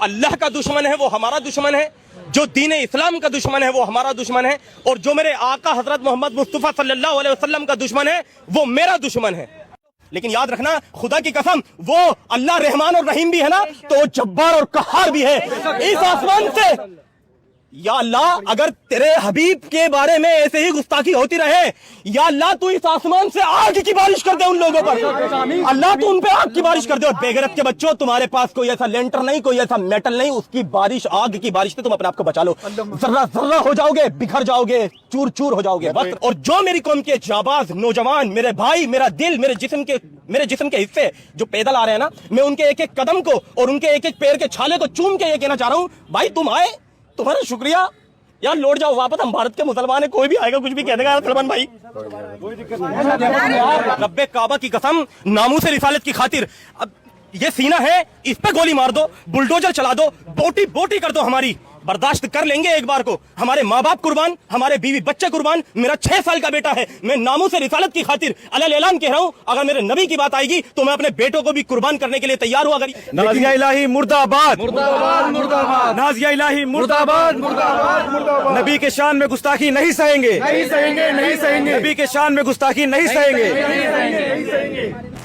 अल्लाह का दुश्मन है वो हमारा दुश्मन है, जो दीन इस्लाम का दुश्मन है वो हमारा दुश्मन है, और जो मेरे आका हजरत मोहम्मद मुस्तफा सल्लल्लाहु अलैहि वसल्लम का दुश्मन है वो मेरा दुश्मन है। लेकिन याद रखना, खुदा की कसम, वो अल्लाह रहमान और रहीम भी है ना, तो जब्बार और कहार भी है। इस आसमान से या अल्लाह, अगर तेरे हबीब के बारे में ऐसे ही गुस्ताखी होती रहे, या अल्लाह तू इस आसमान से आग की बारिश कर दे उन लोगों पर, अल्लाह तू उन पे आग की बारिश कर दे। और बेगैरत के बच्चों, तुम्हारे पास कोई ऐसा लेंटर नहीं, कोई ऐसा मेटल नहीं, उसकी बारिश, आग की बारिश से तुम अपने आप को बचा लो। जर्रा जर्रा हो जाओगे, बिखर जाओगे, चूर चूर हो जाओगे बस। और जो मेरी कौम के जाबाज नौजवान, मेरे भाई, मेरा दिल, मेरे जिस्म के हिस्से जो पैदल आ रहे हैं ना, मैं उनके एक एक कदम को और उनके एक एक पैर के छाले को चूम के ये कहना चाह रहा हूँ, भाई तुम आए, तुम्हारा शुक्रिया यार, लौट जाओ वापस, हम भारत के मुसलमान है, कोई भी आएगा कुछ भी कह देगा सलमान भाई। रब्बे काबा की कसम, नामूस रिसालत की खातिर, अब ये सीना है, इस पे गोली मार दो, बुलडोजर चला दो, बोटी बोटी कर दो, हमारी बर्दाश्त कर लेंगे एक बार को। हमारे माँ बाप कुर्बान, हमारे बीवी बच्चे कुर्बान, मेरा 6 साल का बेटा है, मैं नामूस रिसालत की खातिर अलल ऐलान कह रहा हूँ, अगर मेरे नबी की बात आएगी तो मैं अपने बेटों को भी कुर्बान करने के लिए तैयार हूँ। अगर नाज़िया इलाही मुर्दाबाद, मुर्दाबाद, मुर्दाबाद, नाज़िया इलाही मुर्दाबाद, मुर्दाबाद, मुर्दाबाद। नबी के शान में गुस्ताखी नहीं सहेंगे, नहीं सहेंगे, नहीं सहेंगे। नबी के शान में गुस्ताखी नहीं सहेंगे, नहीं सहेंगे, नहीं सहेंगे।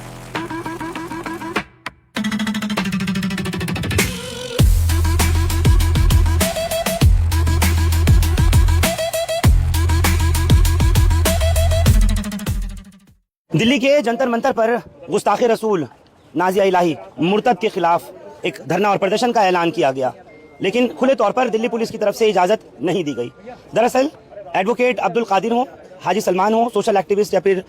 दिल्ली के जंतर मंतर पर गुस्ताखे रसूल नाज़िया इलाही मुर्तद के खिलाफ एक धरना और प्रदर्शन का ऐलान किया गया, लेकिन खुले तौर पर दिल्ली पुलिस की तरफ से इजाज़त नहीं दी गई। दरअसल एडवोकेट अब्दुल कादिर हो, हाजी सलमान हो, सोशल एक्टिविस्ट या फिर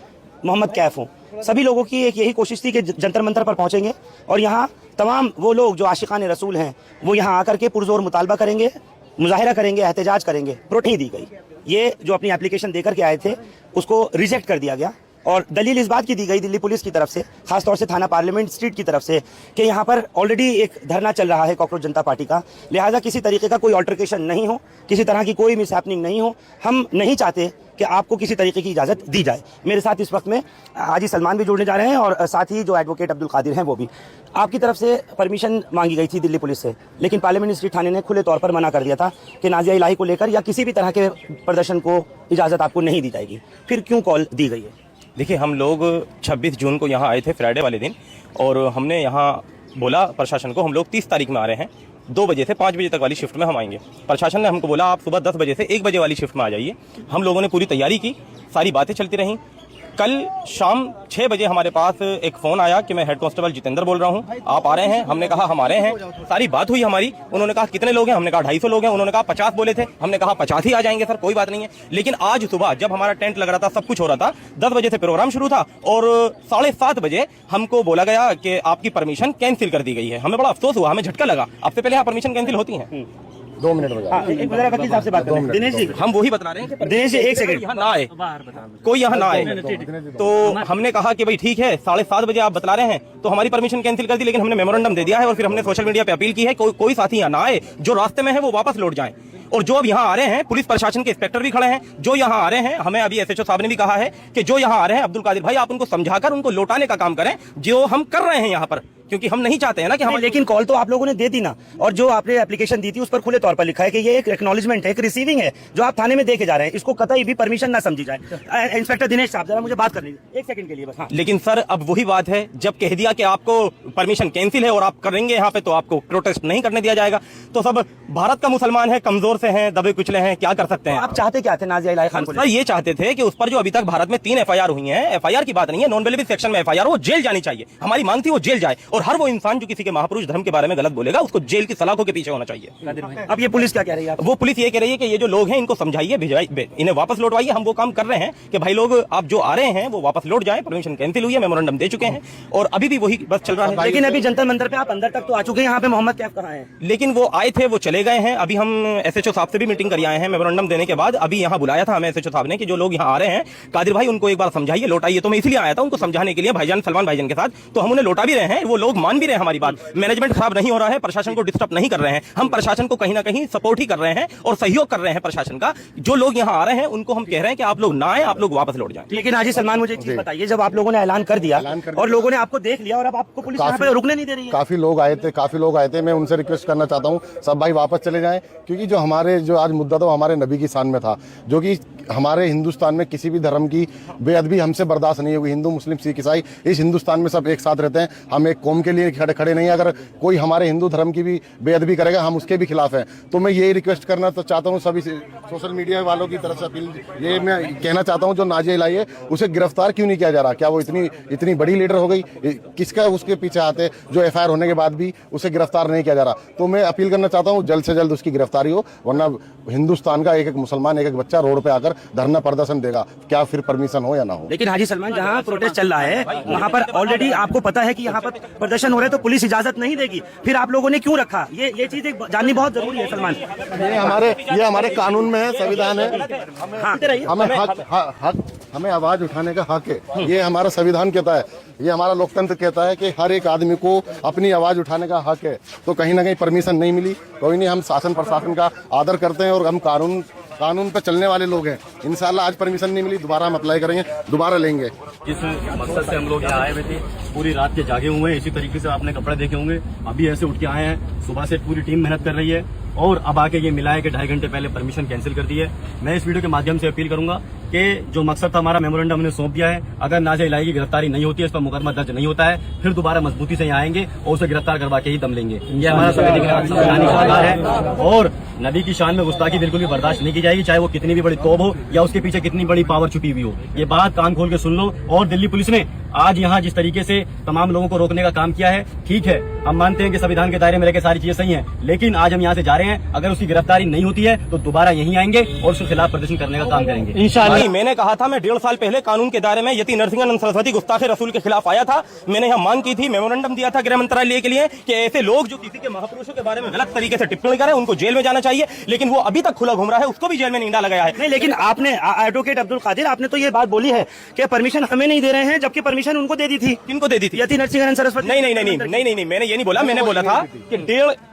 मोहम्मद कैफ हो, सभी लोगों की एक यही कोशिश थी कि जंतर मंतर पर पहुंचेंगे और यहाँ तमाम वो लोग जो आशिकान रसूल हैं वो यहाँ आकर के पुरजोर मुतालबा करेंगे, मुजाहिरा करेंगे, एहतजाज करेंगे। प्रोट नहीं दी गई। ये जो अपनी एप्लीकेशन देकर के आए थे उसको रिजेक्ट कर दिया गया और दलील इस बात की दी गई दिल्ली पुलिस की तरफ से, खासतौर से थाना पार्लियामेंट स्ट्रीट की तरफ से, कि यहाँ पर ऑलरेडी एक धरना चल रहा है कॉकरोच जनता पार्टी का, लिहाजा किसी तरीके का कोई ऑल्टरकेशन नहीं हो, किसी तरह की कोई मिसहैपनिंग नहीं हो। हम नहीं चाहते कि आपको किसी तरीके की इजाज़त दी जाए। मेरे साथ इस वक्त में हाजी सलमान भी जुड़ने जा रहे हैं और साथ ही जो एडवोकेट अब्दुल कादिर हैं वो भी। आपकी तरफ से परमिशन मांगी गई थी दिल्ली पुलिस से, लेकिन पार्लियामेंट स्ट्रीट थाने ने खुले तौर पर मना कर दिया था कि नाज़िया इलाही को लेकर या किसी भी तरह के प्रदर्शन को इजाज़त आपको नहीं दी जाएगी। फिर क्यों कॉल दी गई है? देखिए, हम लोग 26 जून को यहाँ आए थे, फ्राइडे वाले दिन, और हमने यहाँ बोला प्रशासन को हम लोग 30 तारीख में आ रहे हैं, 2 बजे से 5 बजे तक वाली शिफ्ट में हम आएंगे। प्रशासन ने हमको बोला आप सुबह 10 बजे से 1 बजे वाली शिफ्ट में आ जाइए। हम लोगों ने पूरी तैयारी की, सारी बातें चलती रहीं। कल शाम 6 बजे हमारे पास एक फ़ोन आया कि मैं हेड कांस्टेबल जितेंद्र बोल रहा हूँ, आप आ रहे हैं? हमने कहा हम आ रहे हैं। सारी बात हुई हमारी, उन्होंने कहा कितने लोग हैं? हमने कहा 250 लोग हैं। उन्होंने कहा 50 बोले थे, हमने कहा 50 ही आ जाएंगे सर, कोई बात नहीं है। लेकिन आज सुबह जब हमारा टेंट लग रहा था, सब कुछ हो रहा था, 10 बजे से प्रोग्राम शुरू था और 7:30 बजे हमको बोला गया कि आपकी परमिशन कैंसिल कर दी गई है। हमें बड़ा अफसोस हुआ, हमें झटका लगा। आपसे पहले यहाँ परमिशन कैंसिल होती है? 2 मिनट वकील साहब से बात करें। दिनेश जी, हम वही बता रहे हैं। दिनेश जी, एक सेकंड, यहाँ ना आए, कोई यहाँ ना आए। तो हमने कहा कि भाई ठीक है, 7:30 बजे आप बतला रहे हैं तो हमारी परमिशन कैंसिल कर दी, लेकिन हमने मेमोरेंडम दे दिया है और फिर हमने सोशल मीडिया पे अपील की है कोई साथी यहाँ ना आए, जो रास्ते में है वो वापस लौट जाए। और जो अब यहाँ आ रहे हैं, पुलिस प्रशासन के इंस्पेक्टर भी खड़े हैं, जो यहाँ आ रहे हैं, हमें अभी एसएचओ साहब ने भी कहा है कि जो यहाँ आ रहे हैं अब्दुल कादिर भाई, आप उनको समझाकर उनको लौटाने का काम करें, जो हम कर रहे हैं यहाँ पर, क्योंकि हम नहीं चाहते हैं ना कि हम। लेकिन कॉल तो आप लोगों ने दे दी ना, और जो आपने एप्लीकेशन दी थी उस पर खुले तौर पर लिखा है कि ये एक एक्नॉलेजमेंट है, एक रिसीविंग है, जो आप थाने में देके जा रहे हैं, इसको कतई भी परमिशन ना समझी जाए। इंस्पेक्टर दिनेश साहब, जरा मुझे बात करनी है 1 सेकंड के लिए बस। हाँ। लेकिन सर अब वही बात है, जब कह दिया कि आपको परमिशन कैंसिल है और आप करेंगे यहाँ पे, तो आपको प्रोटेस्ट नहीं करने दिया जाएगा। तो सब भारत का मुसलमान है, कमजोर से हैं, दबे कुचले हैं, क्या कर सकते हैं। आप चाहते क्या थे नाज़िया इलाही खान को? सर ये चाहते थे कि उस पर जो अभी तक भारत में 3 FIR हुई हैं, FIR की बात नहीं है, नॉन बेलेबल सेक्शन में FIR, वो जेल जानी चाहिए। हमारी मांग थी वो जेल जाए, और हर वो इंसान जो किसी के महापुरुष धर्म के बारे में गलत बोलेगा उसको जेल की सलाखों के पीछे होना चाहिए। अब ये पुलिस क्या कह रही है? वो पुलिस ये कह रही है कि ये जो लोग हैं इनको समझाइए, भिजवाइए, इन्हें वापस लौटवाइए। हम वो काम कर रहे हैं कि भाई लोग आप जो आ रहे हैं वो वापस लौट जाएं, परमिशन कैंसिल हुई है, मेमोरेंडम दे चुके हैं और अभी भी वही बस चल रहा है। लेकिन अभी जंतर मंतर पे आप अंदर तक तो आ चुके हैं, यहाँ पे मोहम्मद कैफ कहाँ है? लेकिन वो आए थे, वो चले गए हैं। अभी हम एसएचओ साहब से भी मीटिंग कर आए हैं मेमोरेंडम देने के बाद। अभी यहाँ बुलाया था हमें एसएचओ साहब ने कि जो लोग यहाँ आ रहे हैं कादिर भाई उनको एक बार समझाइए, लौटाइए। तो मैं इसलिए आया था उनको समझाने के लिए भाईजान सलमान भाईजान के साथ, तो हम उन्हें लौटा भी रहे हैं। वो लोग मान भी रहे हैं हमारी बात, मैनेजमेंट खराब नहीं हो रहा है, प्रशासन को डिस्टर्ब नहीं कर रहे हैं, हम प्रशासन को कहीं ना कहीं सपोर्ट ही कर रहे हैं और सहयोग कर रहे हैं प्रशासन का। जो लोग यहाँ आ रहे हैं उनको हम कह रहे हैं कि आप लोग ना आए, आप लोग वापस लौट जाएं। लेकिन हाजी सलमान, मुझे एक चीज बताइए, जब आप लोगों ने ऐलान कर दिया और लोगों ने आपको देख लिया और अब आपको पुलिस यहाँ पे रुकने नहीं दे रही है। काफी लोग आए थे। मैं उनसे रिक्वेस्ट करना चाहता हूँ सब भाई वापस चले जाएं, क्योंकि जो आज मुद्दा था वो हमारे नबी की शान में था, जो कि हमारे हिंदुस्तान में किसी भी धर्म की बेअदबी हमसे बर्दाश्त नहीं होगी। हिंदू, मुस्लिम, सिख, ईसाई इस हिंदुस्तान में सब एक साथ रहते हैं। हम एक कौम के लिए खड़े नहीं। अगर कोई हमारे हिंदू धर्म की भी बेअदबी करेगा हम उसके भी खिलाफ हैं। तो मैं यही रिक्वेस्ट करना तो चाहता हूँ सभी सोशल मीडिया वालों की तरफ से अपील ये मैं कहना चाहता हूँ, जो नाजिया इलाही है उसे गिरफ्तार क्यों नहीं किया जा रहा? क्या वो इतनी बड़ी लीडर हो गई? किसका उसके पीछे आते जो एफआईआर होने के बाद भी उसे गिरफ्तार नहीं किया जा रहा? तो मैं अपील करना चाहता हूँ जल्द से जल्द उसकी गिरफ्तारी हो, वरना हिंदुस्तान का एक मुसलमान, एक बच्चा रोड पे आकर धरना प्रदर्शन देगा, क्या फिर परमिशन हो या ना हो। लेकिन हाजी सलमान, जहाँ प्रोटेस्ट चल रहा है वहाँ पर ऑलरेडी आपको पता है कि यहाँ पर प्रदर्शन हो रहे हैं, तो पुलिस इजाजत नहीं देगी, फिर आप लोगों ने क्यों रखा? ये चीज एक जाननी बहुत जरूरी है सलमान। ये हमारे कानून में है, संविधान है। हमें आवाज उठाने का हक है, ये हमारा संविधान कहता है, ये हमारा लोकतंत्र कहता है कि हर एक आदमी को अपनी आवाज उठाने का हक है। तो कहीं ना कहीं परमिशन नहीं मिली, कोई नहीं, हम शासन प्रशासन का आदर करते हैं और हम कानून पे चलने वाले लोग हैं। इंशाल्लाह आज परमिशन नहीं मिली, दोबारा हम अप्लाई करेंगे, दोबारा लेंगे। जिस मकसद से हम लोग यहाँ आए हुए थे, पूरी रात के जागे हुए हैं, इसी तरीके से आपने कपड़े देखे होंगे, अभी ऐसे उठ के आए हैं। सुबह से पूरी टीम मेहनत कर रही है और अब आके ये मिला है कि 2.5 घंटे पहले परमिशन कैंसिल कर दी है। मैं इस वीडियो के माध्यम से अपील करूंगा कि जो मकसद था हमारा, मेमोरेंडम हमने सौंप दिया है। अगर नाजिया इलाही की गिरफ्तारी नहीं होती है, इस पर मुकदमा दर्ज नहीं होता है, फिर दोबारा मजबूती से यहाँ आएंगे और उसे गिरफ्तार करवा के ही दम लेंगे। ये हमारा संवैधानिक अधिकार है और नबी की शान में गुस्ताखी बिल्कुल भी बर्दाश्त नहीं की जाएगी, चाहे वो कितनी भी बड़ी तौब हो या उसके पीछे कितनी बड़ी पावर छुपी हुई हो। ये बात कान खोल के सुन लो। और दिल्ली पुलिस ने आज यहाँ जिस तरीके से तमाम लोगों को रोकने का काम किया है, ठीक है, हम मानते हैं कि संविधान के दायरे में रहकर सारी चीजें सही हैं, लेकिन आज हम यहाँ से जा रहे हैं, अगर उसकी गिरफ्तारी नहीं होती है तो दोबारा यहीं आएंगे और उसके खिलाफ प्रदर्शन करने का काम करेंगे इंशाअल्लाह। मैंने कहा था, मैं 1.5 साल पहले कानून के दायरे में यति नरसिंहानंद सरस्वती गुस्ताखे रसूल के खिलाफ आया था। मैंने यहाँ मांग की थी, मेमोरेंडम दिया था गृह मंत्रालय के लिए कि ऐसे लोग जो किसी के महापुरुषों के बारे में गलत तरीके से टिप्पणी करें उनको जेल में जाना चाहिए, लेकिन वो अभी तक खुला घूम रहा है, उसको भी जेल में नहीं डाला गया है। नहीं, लेकिन आपने एडवोकेट अब्दुल कादिर, आपने तो ये बात बोली है कि परमिशन हमें नहीं दे रहे हैं, जबकि परमिशन उनको दे दी थी। किनको दे दी थी? यति नरसिंहानंद सरस्वती। नहीं, मैंने ये नहीं बोला। मैंने बोला था कि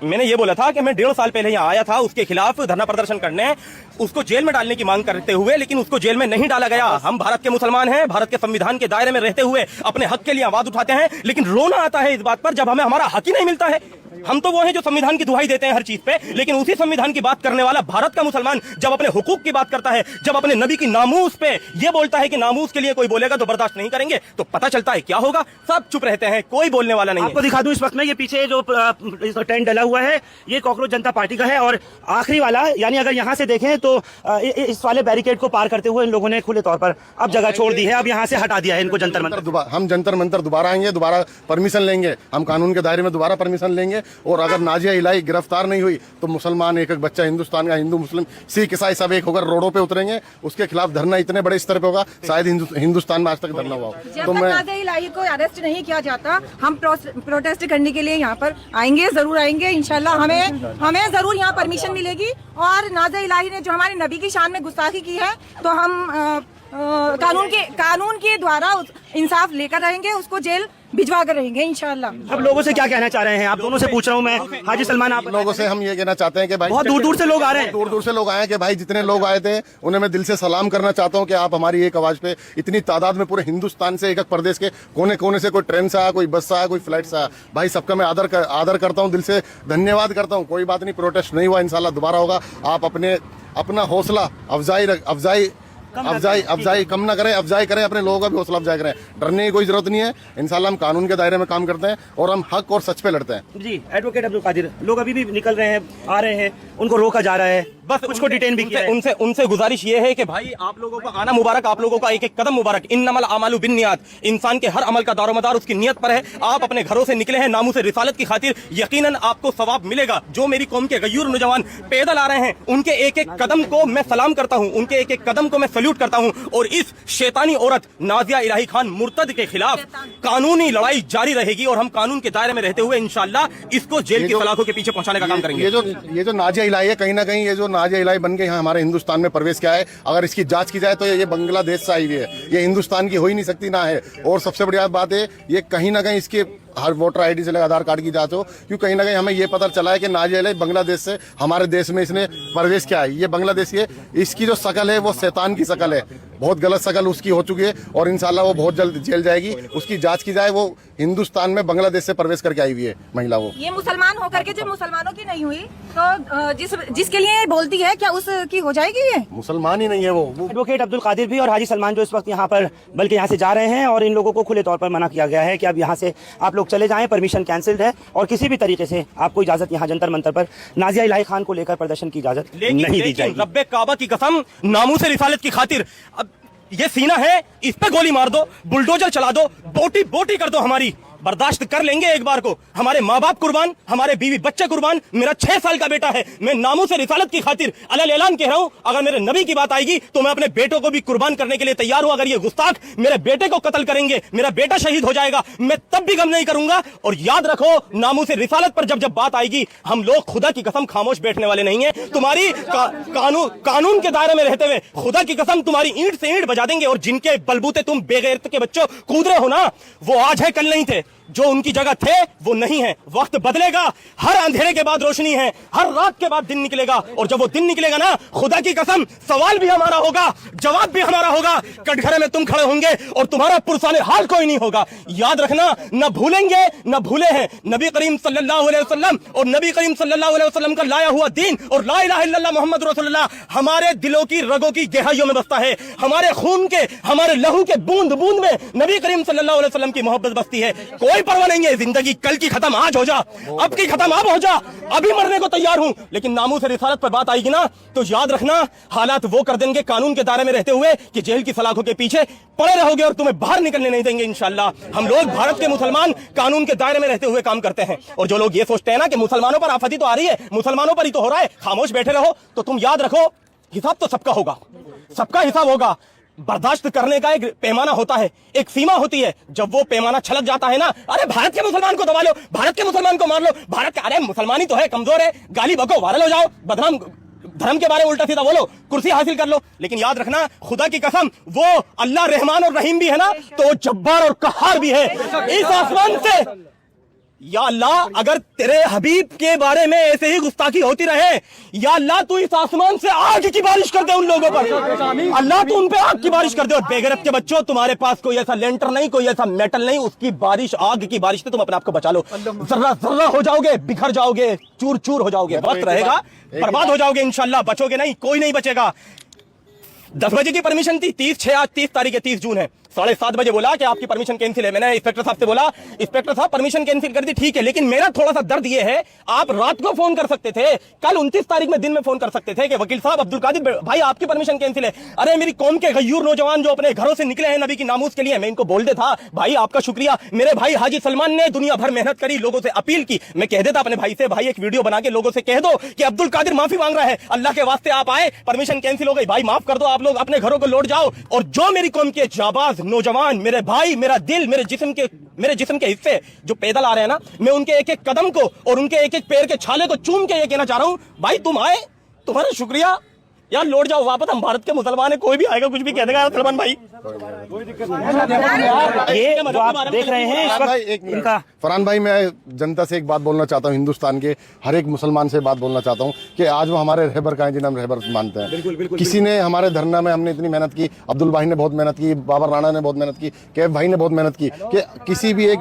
मैंने ये बोला था कि मैं 1.5 साल पहले यहाँ आया था उसके खिलाफ धरना प्रदर्शन करने, उसको जेल में डालने की मांग करते हुए, लेकिन उसको जेल में नहीं डाला गया। हम भारत के मुसलमान हैं, भारत के संविधान के दायरे में रहते हुए अपने हक के लिए आवाज उठाते हैं, लेकिन रोना आता है इस बात पर जब हमें हमारा हक ही नहीं मिलता है। हम तो वो हैं जो संविधान की दुहाई देते हैं हर चीज पे, लेकिन उसी संविधान की बात करने वाला भारत का मुसलमान जब अपने हुकूक की बात करता है, जब अपने नबी की नामूस पे ये बोलता है कि नामूस के लिए कोई बोलेगा तो बर्दाश्त नहीं करेंगे, तो पता चलता है क्या होगा। सब चुप रहते हैं, कोई बोलने वाला नहीं है। आपको दिखा दूं इस वक्त में, ये पीछे जो टेंट डला हुआ है ये कॉकरोच जनता पार्टी का है, और आखिरी वाला, यानी अगर यहाँ से देखें तो इस वाले बैरिकेड को पार करते हुए इन लोगों ने खुले तौर पर अब जगह छोड़ दी है, अब यहाँ से हटा दिया है इनको जंतर मंतर। हम जंतर मंतर दोबारा आएंगे, दोबारा परमिशन लेंगे, हम कानून के दायरे में दोबारा परमिशन लेंगे। और अगर नाजिया इलाही गिरफ्तार नहीं हुई तो मुसलमान, एक बच्चा हिंदुस्तान का, हिंदू, मुस्लिम, सिख, ईसाई सब एक होकर रोडों पे उतरेंगे। उसके खिलाफ धरना इतने बड़े स्तर पे होगा, शायद हिंदुस्तान में आज तक धरना हुआ हो। तो नाजिया इलाही को अरेस्ट नहीं किया जाता, हम प्रोटेस्ट करने के लिए यहाँ पर आएंगे, जरूर आएंगे इंशाल्लाह। हमें जरूर यहाँ परमिशन मिलेगी। और नाजिया इलाही ने जो हमारे नबी की शान में गुस्ताखी की है, तो हम कानून के द्वारा इंसाफ लेकर रहेंगे, उसको जेल भिजवा कर रहेंगे इंशाल्लाह। अब लोगों से क्या कहना चाह रहे हैं आप? दोनों से पूछ रहा हूँ मैं, हाजी सलमान, आप लोगों से हम ये कहना चाहते हैं कि भाई बहुत दूर दूर से लोग आ रहे हैं, दूर से लोग आए हैं कि भाई जितने लोग आए थे उन्हें मैं दिल से सलाम करना चाहता हूं कि आप हमारी एक आवाज पे इतनी तादाद में पूरे हिंदुस्तान से, एक एक प्रदेश के कोने कोने से, कोई ट्रेन से आया, कोई बस से आया, कोई फ्लाइट से आया, भाई सबका मैं आदर करता हूँ, दिल से धन्यवाद करता हूँ। कोई बात नहीं, प्रोटेस्ट नहीं हुआ, इंशाल्लाह दोबारा होगा। आप अपना हौसला अफजाई कम ना करें, अफजाई करें, अपने लोगों का भी हौसला अफजाई करें। डरने की कोई जरूरत नहीं है, इंशाल्लाह हम कानून के दायरे में काम करते हैं और हम हक और सच पे लड़ते हैं। जी एडवोकेट अब्दुल कादिर, लोग अभी भी निकल रहे हैं, आ रहे हैं, उनको रोका जा रहा है, बस कुछ को डिटेन भी किया है। उनसे गुजारिश ये है कि भाई आप लोगों का आना मुबारक, आप लोगों का एक एक कदम मुबारक। इन्नमल आमालु बिन्नियात, इंसान के हर अमल का दारोमदार उसकी नियत पर है। आप अपने घरों से निकले हैं नामूस रिसालत की खातिर, यकीनन आपको सवाब मिलेगा। जो मेरी कौम के गयूर नौजवान पैदल आ रहे हैं, उनके एक एक कदम को मैं सलाम करता हूँ, उनके एक एक कदम को मैं सल्यूट करता हूँ। और इस शैतानी औरत नाजिया इलाही खान मुर्तद के खिलाफ कानूनी लड़ाई जारी रहेगी और हम कानून के दायरे में रहते हुए इंशाल्लाह इसको जेल की सलाखों के पीछे पहुंचाने का काम करेंगे। ये जो नाजिया इलाही है, कहीं ना कहीं ये जो नाजिया इलाही बन के यहाँ हमारे हिंदुस्तान में प्रवेश किया है, अगर इसकी जांच की जाए तो ये बांग्लादेश से आई हुई है, ये हिंदुस्तान की हो ही नहीं सकती ना है। और सबसे बड़ी बात है, ये कहीं ना कहीं इसके हर वोटर आईडी से लेकर आधार कार्ड की जांच हो, क्योंकि कहीं ना कहीं हमें ये पता चला है कि नाजिया इलाही बांग्लादेश से हमारे देश में इसने प्रवेश किया है। ये बांग्लादेशी है, इसकी जो शकल है वो शैतान की शकल है, बहुत गलत शकल उसकी हो चुकी है और इंशाल्लाह वो बहुत जल्द जेल जाएगी। उसकी जांच की जाए, वो हिंदुस्तान में बांग्लादेश से प्रवेश करके आई हुई है महिला। वो ये मुसलमान होकर के जब मुसलमानों की नहीं हुई तो जिसके लिए बोलती है क्या उसकी हो जाएगी? ये मुसलमान ही नहीं है वो। एडवोकेट अब्दुल कादिर भी और हाजी सलमान जो इस वक्त यहाँ पर बल्कि यहाँ से जा रहे हैं और इन लोगों को खुले तौर पर मना किया गया है कि अब यहाँ से आप लोग चले जाएं, परमिशन कैंसिल्ड है और किसी भी तरीके से आपको इजाजत यहाँ जंतर मंतर पर नाजिया इलाही खान को लेकर प्रदर्शन की इजाजत नहीं दी जाएगी। रब्बे काबा की कसम, नामूस रिसालत की खातिर अब ये सीना है, इस पे गोली मार दो, बुलडोजर चला दो, बोटी बोटी कर दो, हमारी बर्दाश्त कर लेंगे एक बार को। हमारे माँ बाप कुर्बान, हमारे बीवी बच्चे कुर्बान, मेरा 6 साल का बेटा है। मैं नामूस रिसालत की खातिर अलल ऐलान कह रहा हूँ, अगर मेरे नबी की बात आएगी तो मैं अपने बेटों को भी कुर्बान करने के लिए तैयार हूँ। अगर ये गुस्ताख मेरे बेटे को कत्ल करेंगे, मेरा बेटा शहीद हो जाएगा, मैं तब भी गम नहीं करूंगा। और याद रखो, नामूस रिसालत पर जब बात आएगी, हम लोग खुदा की कसम खामोश बैठने वाले नहीं है। तुम्हारी कानून के दायरे में रहते हुए खुदा की कसम तुम्हारी ईंट से ईंट बजा देंगे। और जिनके बलबूते तुम बेगैरत के बच्चों कूद रहे हो ना, वो आज है कल नहीं थे। जो उनकी जगह थे वो नहीं है। वक्त बदलेगा, हर अंधेरे के बाद रोशनी है, हर रात के बाद दिन निकलेगा। और जब वो दिन निकलेगा ना, खुदा की कसम सवाल भी हमारा होगा, जवाब भी हमारा होगा। कटघरे में तुम खड़े होंगे और तुम्हारा पुरसाने हाल कोई नहीं होगा। याद रखना, न भूलेंगे न भूले हैं नबी करीम सल्लल्लाहु अलैहि वसल्लम और नबी करीम सल्लल्लाहु अलैहि वसल्लम का लाया हुआ दीन और ला इलाहा इल्लल्लाह मोहम्मद रसूलुल्लाह हमारे दिलों की रगों की गहराइयों में बसता है। हमारे खून के, हमारे लहू के बूंद बूंद में नबी करीम सल्लल्लाहु अलैहि वसल्लम की मोहब्बत बसती है। कोई परवाह नहीं है, जिंदगी कल की खत्म आज हो जा, अब की खत्म अब हो जा, अभी मरने को तैयार हूं। लेकिन नामूस रिसालत पर बात आएगी ना, तो याद रखना, हालात वो कर देंगे कानून के दायरे में रहते हुए कि जेल की सलाखों के पीछे पड़े रहोगे और तुम्हें बाहर निकलने नहीं देंगे इंशाल्लाह। हम लोग भारत के मुसलमान कानून के दायरे में रहते हुए काम करते हैं। और जो लोग ये सोचते हैं ना कि मुसलमानों पर आफत ही तो आ रही है, मुसलमानों पर ही तो हो रहा है, खामोश बैठे रहो। तो तुम याद रखो, हिसाब तो सबका होगा, सबका हिसाब होगा। बर्दाश्त करने का एक पैमाना होता है, एक सीमा होती है। जब वो पैमाना छलक जाता है ना, अरे भारत के मुसलमान को दबा लो, भारत के मुसलमान को मार लो, भारत के, अरे मुसलमान ही तो है, कमजोर है, गाली बको, वायरल हो जाओ, बदनाम धर्म के बारे में उल्टा सीधा बोलो, कुर्सी हासिल कर लो। लेकिन याद रखना, खुदा की कसम, वो अल्लाह रहमान और रहीम भी है ना, तो वो जब्बार और कहार भी है। इस आसमान से या अल्लाह, अगर तेरे हबीब के बारे में ऐसे ही गुस्ताखी होती रहे, या अल्लाह तू इस आसमान से आग की बारिश कर दे उन लोगों पर, अल्लाह तू उन पे आग की बारिश कर दे। और बेगैरत के बच्चों, तुम्हारे पास कोई ऐसा लेंटर नहीं, कोई ऐसा मेटल नहीं, उसकी बारिश, आग की बारिश से तुम अपने आप को बचा लो। जर्रा जर्रा हो जाओगे, बिखर जाओगे, चूर चूर हो जाओगे, वक्त रहेगा, बर्बाद हो जाओगे इंशाल्लाह, बचोगे नहीं, कोई नहीं बचेगा। 10 बजे की परमिशन थी, 30 तारीख है, 30 जून है, 7:30 बजे बोला कि आपकी परमिशन कैंसिल है। मैंने इंस्पेक्टर साहब से बोला, इंस्पेक्टर साहब परमिशन कैंसिल कर दी, ठीक है, लेकिन मेरा थोड़ा सा दर्द ये है, आप रात को फोन कर सकते थे, कल 29 तारीख में दिन में फोन कर सकते थे कि वकील साहब अब्दुल कादिर भाई आपकी परमिशन कैंसिल है। अरे मेरी कौम के गयूर नौजवान जो अपने घरों से निकले हैं नबी की नामूस के लिए, मैं इनको बोल देता, भाई आपका शुक्रिया। मेरे भाई हाजी सलमान ने दुनिया भर मेहनत करी, लोगों से अपील की, मैं कह देता अपने भाई से, भाई एक वीडियो बना के लोगों से कह दो कि अब्दुल कादिर माफी मांग रहा है, अल्लाह के वास्ते आप आए, परमिशन कैंसिल हो गई, भाई माफ कर दो, आप लोग अपने घरों को लौट जाओ। और जो मेरी कौम के जाबाज नौजवान, मेरे भाई, मेरा दिल, मेरे जिस्म के हिस्से जो पैदल आ रहे हैं ना, मैं उनके एक एक कदम को और उनके एक एक पैर के छाले को चूम के ये कहना चाह रहा हूं, भाई तुम आए, तुम्हारा शुक्रिया यार, लौट जाओ वापस, हम भारत के मुसलमान है, कोई भी आएगा कुछ भी कह देगा सलमान भाई। ये जो आप देख रहे हैं इस वक्त इनका, फरहान भाई, मैं जनता से एक बात बोलना चाहता हूँ, हिंदुस्तान के हर एक मुसलमान से बात बोलना चाहता हूँ कि आज वो हमारे रहबर का है जिन्हें हम रहबर मानते हैं। किसी ने हमारे धरना में, हमने इतनी मेहनत की, अब्दुल भाई ने बहुत मेहनत की, बाबर राणा ने बहुत मेहनत की, कैफ भाई ने बहुत मेहनत की, कि किसी भी एक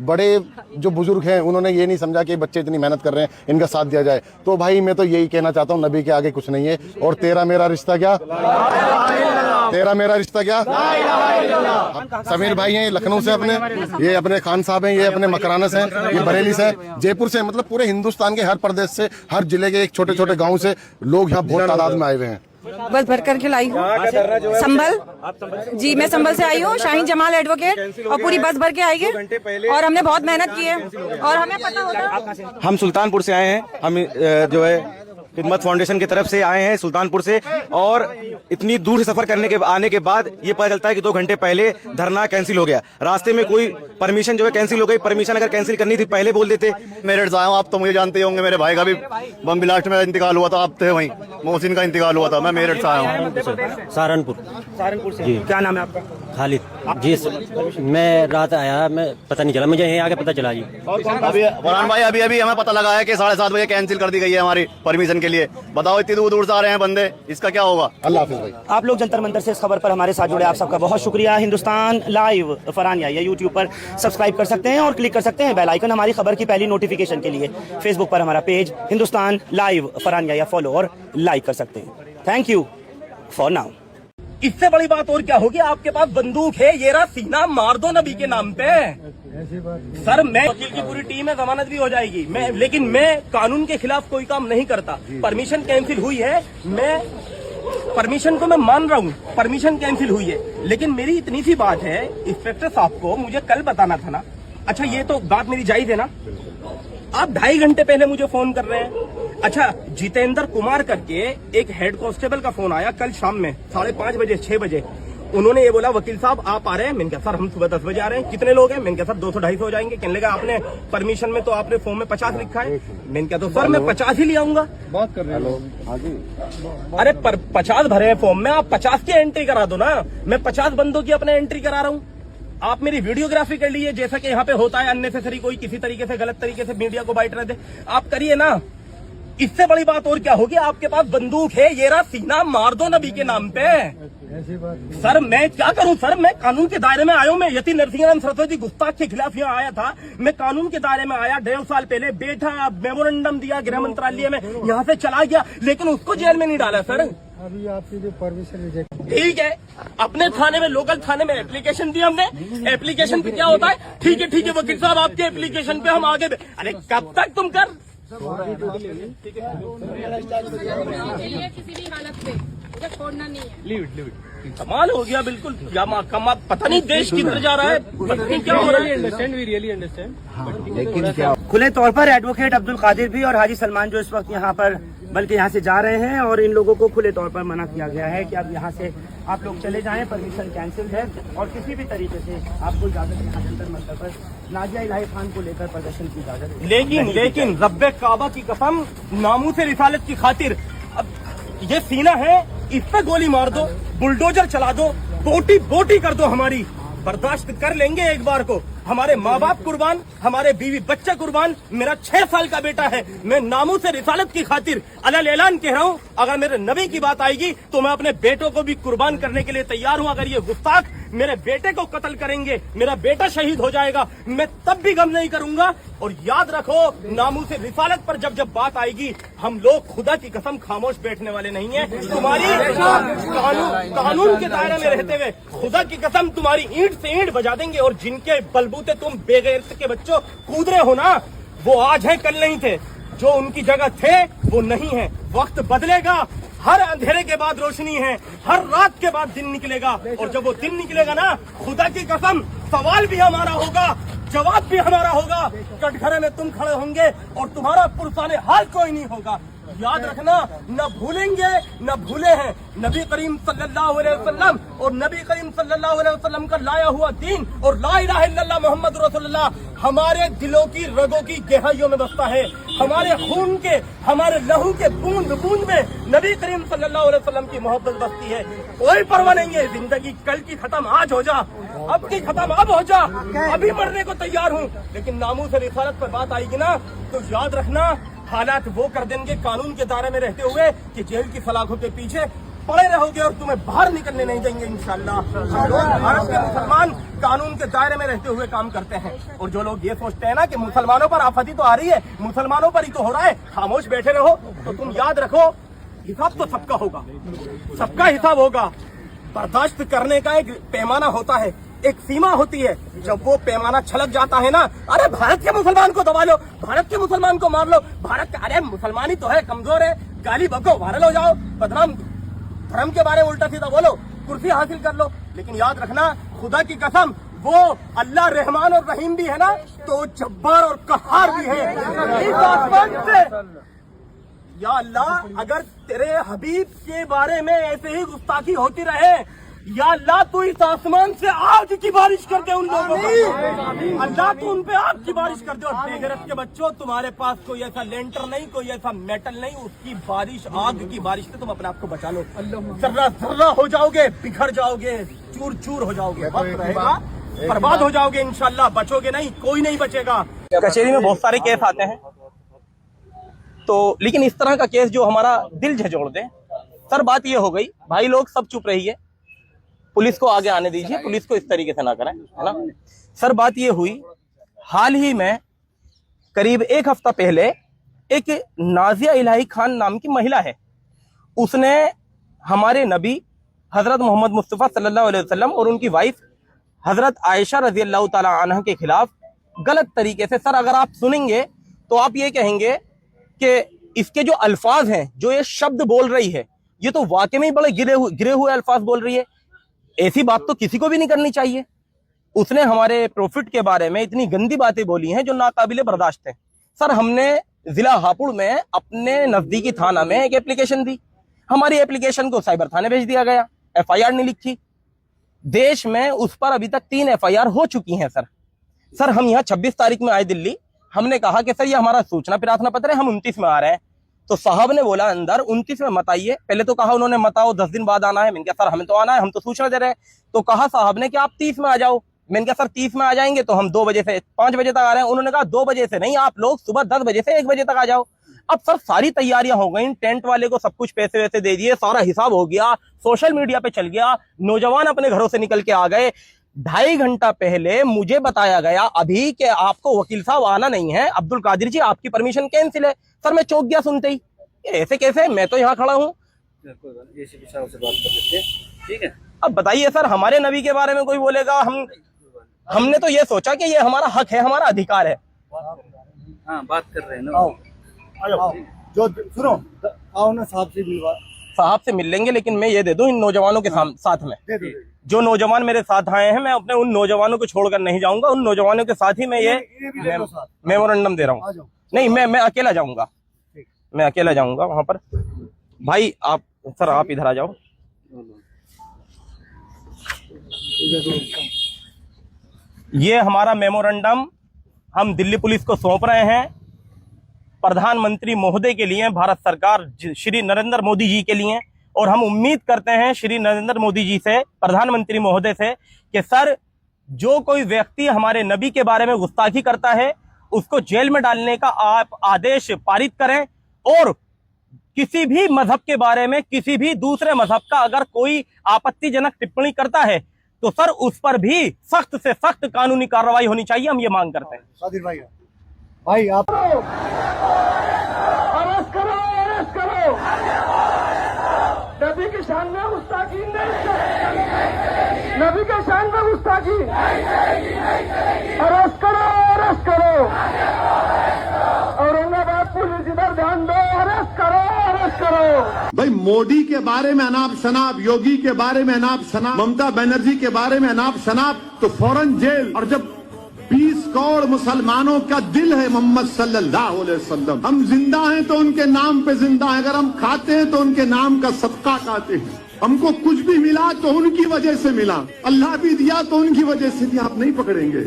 बड़े जो बुजुर्ग हैं उन्होंने ये नहीं समझा कि बच्चे इतनी मेहनत कर रहे हैं, इनका साथ दिया जाए। तो भाई मैं तो यही कहना चाहता हूँ, नबी के आगे कुछ नहीं है। और तेरा मेरा रिश्ता क्या, तेरा मेरा रिश्ता क्या, समीर भाई हैं लखनऊ से, अपने ये अपने खान साहब हैं, ये अपने मकराना से, ये बरेली से, जयपुर से, मतलब पूरे हिंदुस्तान के हर प्रदेश से, हर जिले के एक छोटे छोटे गाँव से लोग यहाँ बहुत तादाद में आए हुए हैं। बस भर करके लाई हूँ संभल जी, मैं संभल से आई हूँ, शाहीन जमाल एडवोकेट, और पूरी बस भर के आई है और हमने बहुत मेहनत की है और हमें पता होता। हम सुल्तानपुर से आए हैं, हम जो है खिदमत फाउंडेशन की तरफ से आए हैं सुल्तानपुर से, और इतनी दूर से सफर करने के आने के बाद ये पता चलता है कि 2 घंटे पहले धरना कैंसिल हो गया। रास्ते में कोई परमिशन जो है कैंसिल हो गई। परमिशन अगर कैंसिल करनी थी पहले बोल देते। मेरठ से आया हूँ, आप तो मुझे जानते होंगे, मेरे भाई का भी बम ब्लास्ट में इंतकाल हुआ था, आप थे वहीं, मोहसिन का इंतकाल हुआ था, मैं मेरठ से आया हूँ। सहारनपुर से। क्या नाम है आपका? खालिद जी, मैं रात आया, मैं पता नहीं चला, मुझे यहीं आके पता चला जी। अभी फरहान भाई अभी हमें पता लगा है कि 7:30 बजे कैंसिल कर दी गई है हमारी परमिशन के लिए। बताओ इतनी दूर दूर से आ रहे हैं बंदे, इसका क्या होगा? अल्लाह हाफिज भाई। आप लोग जंतर मंतर से इस खबर पर हमारे साथ जुड़े, आप सबका बहुत शुक्रिया। हिंदुस्तान लाइव फरहान याहिया यूट्यूब पर सब्सक्राइब कर सकते हैं और क्लिक कर सकते हैं बेल आइकन हमारी खबर की पहली नोटिफिकेशन के लिए। फेसबुक पर हमारा page Hindustan Live Farhan Yahiya follow और लाइक कर सकते हैं। Thank you for now. इससे बड़ी बात और क्या होगी? आपके पास बंदूक है, ये रहा, सीना मार दो नबी के नाम पे। सर मैं वकील की पूरी टीम है, जमानत भी हो जाएगी, लेकिन मैं कानून के खिलाफ कोई काम नहीं करता। परमिशन कैंसिल हुई है, मैं परमिशन को मैं मान रहा हूँ, परमिशन कैंसिल हुई है, लेकिन मेरी इतनी सी बात है, इंस्पेक्टर साहब को मुझे कल बताना था ना। अच्छा ये तो बात मेरी जायज है ना? आप 2.5 घंटे पहले मुझे फोन कर रहे हैं। अच्छा जितेंद्र कुमार करके एक हेड कांस्टेबल का फोन आया कल शाम में 5:30 बजे 6 बजे। उन्होंने ये बोला वकील साहब आप आ रहे हैं? मैंने कहा सर हम सुबह 10 बजे आ रहे हैं। कितने लोग हैं? मैंने कहा सर 200-250 हो जाएंगे। कहने लगा आपने परमिशन में तो आपने फॉर्म में 50 लिखा है। मैंने कहा तो सर मैं 50 ही ले आऊंगा। बात कर रहे हैं अरे 50 भरे हैं फॉर्म में, आप 50 की एंट्री करा दो ना। मैं 50 बंदों की अपने एंट्री करा रहा हूँ। आप मेरी वीडियोग्राफी कर लीजिए, जैसा कि यहाँ पे होता है अननेसेसरी कोई किसी तरीके से गलत तरीके से मीडिया को बाइट रहे थे, आप करिए ना। इससे बड़ी बात और क्या होगी? आपके पास बंदूक है, ये रहा, सीना मार दो नबी के नाम पे। सर मैं क्या करूं? सर मैं कानून के दायरे में आया हूं। मैं यति नरसिंह सरस्वती गुस्ताख के खिलाफ यहाँ आया था। मैं कानून के दायरे में आया, 1.5 साल पहले बैठा, मेमोरेंडम दिया गृह मंत्रालय में, यहाँ से चला गया, लेकिन उसको जेल में नहीं डाला। सर अभी आपकी जो परमिशन रिजेक्ट, ठीक है, अपने थाने में, लोकल थाने में एप्लीकेशन दी हमने। एप्लीकेशन पे क्या होता है? ठीक है वकील साहब आपके एप्लीकेशन पे हम आगे। अरे कब तक तुम कर किसी भी हालत में मुझे छोड़ना नहीं है। Leave it. कमाल हो गया बिल्कुल। क्या कमाल, पता नहीं देश किधर जा रहा है, क्या हो रहा है। खुले तौर पर एडवोकेट अब्दुल कादिर भी और हाजी सलमान जो इस वक्त यहाँ पर बल्कि यहाँ से जा रहे हैं, और इन लोगों को खुले तौर पर मना किया गया है कि अब यहाँ से आप लोग चले जाएं, परमिशन कैंसिल है और किसी भी तरीके से आपको इजाजत यहाँ जंतर मंतर पर नाजिया इलाही खान को लेकर प्रदर्शन की इजाजत है। लेकिन रब्बे काबा की कसम, नामूस रिसालत की खातिर अब ये सीना है, इस पे गोली मार दो, बुलडोजर चला दो, बोटी कर दो हमारी, बर्दाश्त कर लेंगे एक बार को। हमारे माँ बाप कुर्बान, हमारे बीवी बच्चे कुर्बान, मेरा 6 साल का बेटा है। मैं नामूस से रिसालत की खातिर अलल ऐलान कह रहा हूँ, अगर मेरे नबी की बात आएगी तो मैं अपने बेटों को भी कुर्बान करने के लिए तैयार हूँ। अगर ये गुस्ताख मेरे बेटे को कत्ल करेंगे, मेरा बेटा शहीद हो जाएगा, मैं तब भी गम नहीं करूंगा। और याद रखो, नामूस से रिसालत पर जब बात आएगी, हम लोग खुदा की कसम खामोश बैठने वाले नहीं है। तुम्हारी कानून के दायरे में रहते हुए खुदा की कसम तुम्हारी ईंट से ईंट बजा देंगे। और जिनके बलबूते तुम बेगैरत के बच्चों कूद रहे हो ना, वो आज है कल नहीं थे। जो उनकी जगह थे वो नहीं है। वक्त बदलेगा, हर अंधेरे के बाद रोशनी है, हर रात के बाद दिन निकलेगा। और जब वो दिन निकलेगा ना, खुदा की कसम सवाल भी हमारा होगा, जवाब भी हमारा होगा। कटघरे में तुम खड़े होंगे और तुम्हारा पुरसाने हाल कोई नहीं होगा। याद रखना, न भूलेंगे न भूले हैं नबी करीम सल्लल्लाहु अलैहि वसल्लम और नबी करीम सल्लल्लाहु अलैहि वसल्लम का लाया हुआ दीन और ला इलाहा इल्लल्लाह मोहम्मद रसूलुल्लाह हमारे दिलों की रगों की गहराइयों में बसता है। हमारे खून के, हमारे लहू के बूंद बूंद में नबी करीम सल्लल्लाहु अलैहि वसल्लम की मोहब्बत बसती है। कोई परवाह नहीं है, जिंदगी कल की खत्म आज हो जा, अब की खत्म अब हो जा, अभी मरने को तैयार हूँ। लेकिन नामूस से रिसालत पर बात आएगी ना, तो याद रखना हालात वो कर देंगे कानून के दायरे में रहते हुए कि जेल की सलाखों के पीछे पड़े रहोगे और तुम्हें बाहर निकलने नहीं देंगे इंशाल्लाह। लोग भारत के मुसलमान कानून के दायरे में रहते हुए काम करते हैं। और जो लोग ये सोचते हैं ना कि मुसलमानों पर आफती तो आ रही है, मुसलमानों पर ही तो हो रहा है, खामोश बैठे रहो, तो तुम याद रखो हिसाब तो सबका होगा, सबका हिसाब होगा। बर्दाश्त करने का एक पैमाना होता है, एक सीमा होती है। जब वो पैमाना छलक जाता है ना, अरे भारत के मुसलमान को दबा लो, भारत के मुसलमान को मार लो, भारत का, अरे मुसलमान ही तो है, कमजोर है, गाली बको, वायरल हो जाओ, बदनाम धर्म के बारे में उल्टा सीधा बोलो, कुर्सी हासिल कर लो। लेकिन याद रखना, खुदा की कसम, वो अल्लाह रहमान और रहीम भी है ना, तो जब्बार और कहार भी है। इस आसमान से या अल्लाह, अगर तेरे हबीब के बारे में ऐसे ही गुस्ताखी होती रहे या अल्लाह तू इस आसमान से आग की बारिश कर दे उन लोगों पर, अल्लाह तू उन पे आग की बारिश कर दे। और बेगरत के बच्चों, तुम्हारे पास कोई ऐसा लेंटर नहीं, कोई ऐसा मेटल नहीं, उसकी बारिश, आग की बारिश से तुम अपने आप को बचा लो। जर्रा जर्रा हो जाओगे, बिखर जाओगे, चूर चूर हो जाओगे, वक्त रहेगा, बर्बाद हो जाओगे इंशाल्लाह, बचोगे नहीं, कोई नहीं बचेगा। कचहरी में बहुत सारे केस आते हैं, तो लेकिन इस तरह का केस जो हमारा दिल झंझोड़ दे। सर बात ये हो गई, भाई लोग सब चुप रहिए, पुलिस को आगे आने दीजिए, पुलिस को इस तरीके से ना करें, है ना। सर बात ये हुई, हाल ही में करीब एक हफ्ता पहले एक नाजिया इलाही खान नाम की महिला है, उसने हमारे नबी हजरत मोहम्मद मुस्तफ़ा सल्लल्लाहु अलैहि वसल्लम और उनकी वाइफ हजरत आयशा रजी अल्लाह ताला अन्हा के खिलाफ गलत तरीके से, सर अगर आप सुनेंगे तो आप ये कहेंगे कि इसके जो अल्फाज हैं, जो ये शब्द बोल रही है, ये तो वाकई में बड़े गिरे हुए अल्फाज बोल रही है। ऐसी बात तो किसी को भी नहीं करनी चाहिए। उसने हमारे प्रॉफिट के बारे में इतनी गंदी बातें बोली हैं जो नाकाबिले बर्दाश्त है। सर हमने जिला हापुड़ में अपने नजदीकी थाना में एक एप्लीकेशन दी, हमारी एप्लीकेशन को साइबर थाने भेज दिया गया, FIR नहीं लिखी। देश में उस पर अभी तक 3 FIR हो चुकी हैं। सर हम यहाँ 26 तारीख में आए दिल्ली, हमने कहा कि सर ये हमारा सूचना प्रार्थना पत्र है, हम 29 में आ रहे हैं। तो साहब ने बोला अंदर 29 में मत आइए। पहले तो कहा उन्होंने मत आओ, 10 दिन बाद आना है। मैंने कहा सर हमें तो आना है, हम तो सूचना दे रहे हैं। तो कहा साहब ने कि आप 30 में आ जाओ। मैंने कहा सर 30 में आ जाएंगे तो हम 2 बजे से 5 बजे तक आ रहे हैं। उन्होंने कहा 2 बजे से नहीं, आप लोग सुबह 10 बजे से 1 बजे तक आ जाओ। अब सर सारी तैयारियां हो गई, टेंट वाले को सब कुछ पैसे वैसे दे दिए, सारा हिसाब हो गया, सोशल मीडिया पे चल गया, नौजवान अपने घरों से निकल के आ गए। 2.5 घंटा पहले मुझे बताया गया अभी कि आपको वकील साहब आना नहीं है, अब्दुल कादिर जी आपकी परमिशन कैंसिल है। सर मैं चौंक गया सुनते ही, ऐसे कैसे, मैं तो यहाँ खड़ा हूँ। ठीक है, अब बताइए सर हमारे नबी के बारे में कोई बोलेगा, हमने तो ये सोचा कि ये हमारा हक है, हमारा अधिकार है। हाँ बात कर रहे हैं ना, जो सुनो, आओ ना साहब से मिलवा, साहब से मिल लेंगे, लेकिन मैं ये दे दूं इन नौजवानों के साथ में, जो नौजवान मेरे साथ आए हैं, मैं अपने उन नौजवानों को छोड़कर नहीं जाऊंगा। उन नौजवानों के साथ ही मैं ये मेमोरेंडम दे रहा हूँ। नहीं मैं अकेला जाऊंगा, मैं अकेला जाऊंगा वहां पर। भाई आप सर आप इधर आ जाओ। ये हमारा मेमोरेंडम हम दिल्ली पुलिस को सौंप रहे हैं, प्रधानमंत्री महोदय के लिए, भारत सरकार श्री नरेंद्र मोदी जी के लिए। और हम उम्मीद करते हैं श्री नरेंद्र मोदी जी से, प्रधानमंत्री महोदय से, कि सर जो कोई व्यक्ति हमारे नबी के बारे में गुस्ताखी करता है उसको जेल में डालने का आप आदेश पारित करें। और किसी भी मजहब के बारे में, किसी भी दूसरे मजहब का अगर कोई आपत्तिजनक टिप्पणी करता है तो सर उस पर भी सख्त से सख्त कानूनी कार्रवाई होनी चाहिए, हम ये मांग करते हैं। सादिर भाई आप अरेस्ट करो, अरेस्ट करो। नबी की शान में गुस्ताखी नहीं, नबी के शान में गुस्ताखी, अरेस्ट करो, अरेस्ट करो। औरंगाबाद पुलिस इधर ध्यान दो, अरेस्ट करो, अरेस्ट करो। भाई मोदी के बारे में अनाप शनाप, योगी के बारे में अनाप शनाप, ममता बनर्जी के बारे में अनाप शनाप, तो फौरन जेल। और जब 20 करोड़ मुसलमानों का दिल है मोहम्मद सल्लल्लाहु अलैहि वसल्लम, हम जिंदा हैं तो उनके नाम पे जिंदा हैं, अगर हम खाते हैं तो उनके नाम का सदका खाते हैं। हमको कुछ भी मिला तो उनकी वजह से मिला, अल्लाह भी दिया तो उनकी वजह से दिया। आप नहीं पकड़ेंगे,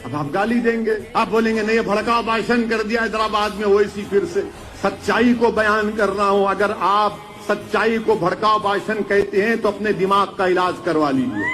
अब आप गाली देंगे, आप बोलेंगे नहीं भड़काऊ भाषण कर दिया हैदराबाद में, वैसी फिर से सच्चाई को बयान कर रहा हूं। अगर आप सच्चाई को भड़काऊ भाषण कहते हैं तो अपने दिमाग का इलाज करवा लीजिए।